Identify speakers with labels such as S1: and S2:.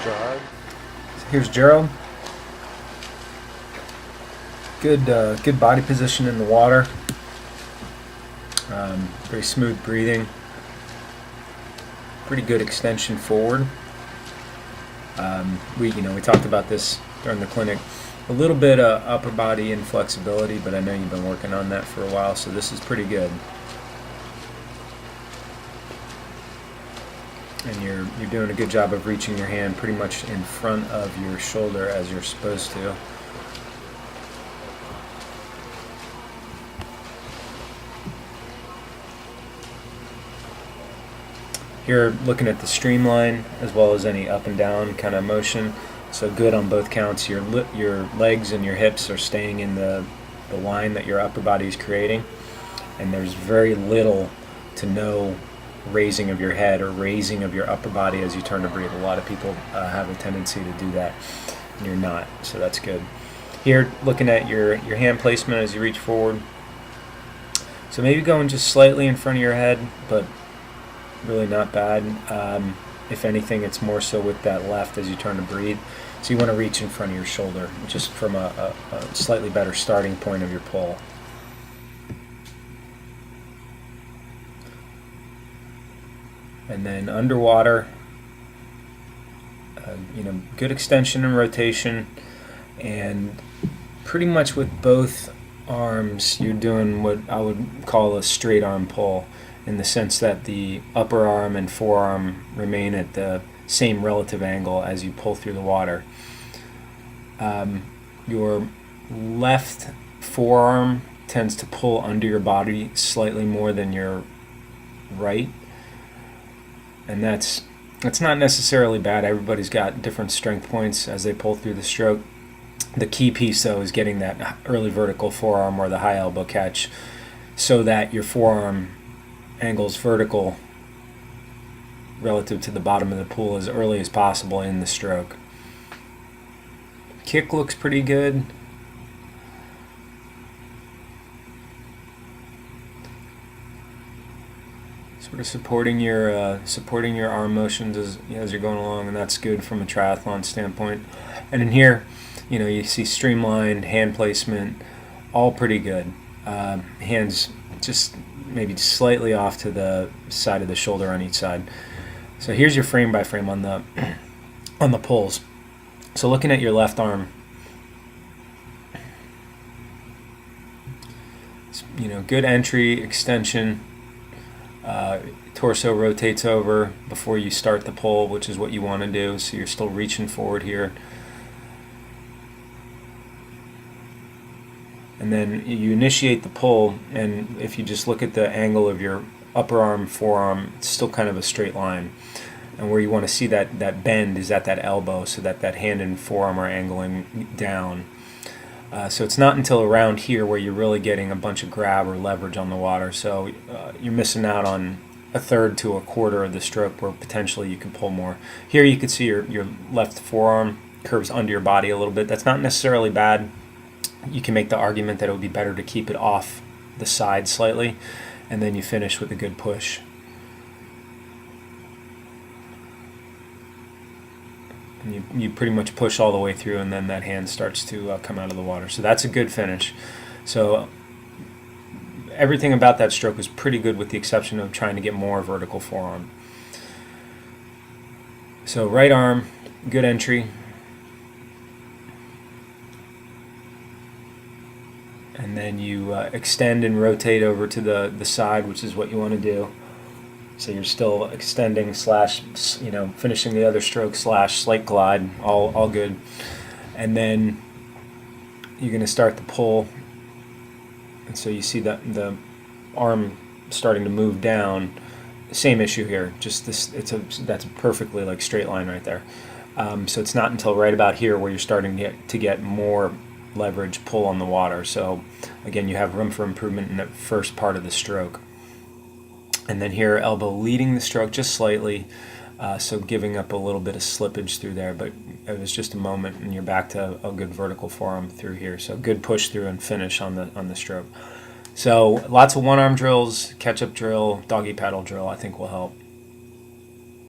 S1: Gerald.
S2: Here's Gerald. Good body position in the water. Very smooth breathing. Pretty good extension forward. We talked about this during the clinic. A little bit of upper body inflexibility, but I know you've been working on that for a while, so this is pretty good. And you're doing a good job of reaching your hand pretty much in front of your shoulder as you're supposed to. Here, looking at the streamline as well as any up and down kind of motion. So good on both counts. Your legs and your hips are staying in the line that your upper body is creating, and there's very little to no raising of your head or raising of your upper body as you turn to breathe. A lot of people have a tendency to do that, and you're not, so that's good. Here, looking at your hand placement as you reach forward. So maybe going just slightly in front of your head, but really not bad. If anything, it's more so with that left as you turn to breathe. So you want to reach in front of your shoulder, just from a slightly better starting point of your pull. And then underwater, good extension and rotation, and pretty much with both arms, you're doing what I would call a straight arm pull, in the sense that the upper arm and forearm remain at the same relative angle as you pull through the water. Your left forearm tends to pull under your body slightly more than your right, and that's not necessarily bad. Everybody's got different strength points as they pull through the stroke. The key piece, though, is getting that early vertical forearm or the high elbow catch, so that your forearm angles vertical relative to the bottom of the pool as early as possible in the stroke. Kick looks pretty good. Sort of supporting your arm motions as you're going along, and that's good from a triathlon standpoint. And in here, you see streamlined hand placement, all pretty good. Hands just maybe slightly off to the side of the shoulder on each side. So here's your frame by frame on the pulls. So looking at your left arm, good entry, extension, torso rotates over before you start the pull, which is what you want to do, so you're still reaching forward here. And then you initiate the pull, and if you just look at the angle of your upper arm, forearm, it's still kind of a straight line. And where you want to see that bend is at that elbow, so that hand and forearm are angling down. So it's not until around here where you're really getting a bunch of grab or leverage on the water. So you're missing out on a third to a quarter of the stroke where potentially you can pull more. Here you can see your left forearm curves under your body a little bit. That's not necessarily bad. You can make the argument that it would be better to keep it off the side slightly, and then you finish with a good push. And you pretty much push all the way through, and then that hand starts to come out of the water. So that's a good finish. So everything about that stroke was pretty good, with the exception of trying to get more vertical forearm. So right arm, good entry. And then you extend and rotate over to the side, which is what you want to do. So you're still extending slash, finishing the other stroke slash slight glide, all good. And then you're going to start the pull. And so you see the arm starting to move down. Same issue here. Just this, that's a perfectly like straight line right there. So it's not until right about here where you're starting to get more leverage pull on the water. So again, you have room for improvement in the first part of the stroke. And then here, elbow leading the stroke just slightly, so giving up a little bit of slippage through there, but it was just a moment, and you're back to a good vertical forearm through here. So good push through and finish on the stroke. So lots of one-arm drills, catch-up drill, doggy paddle drill, I think will help.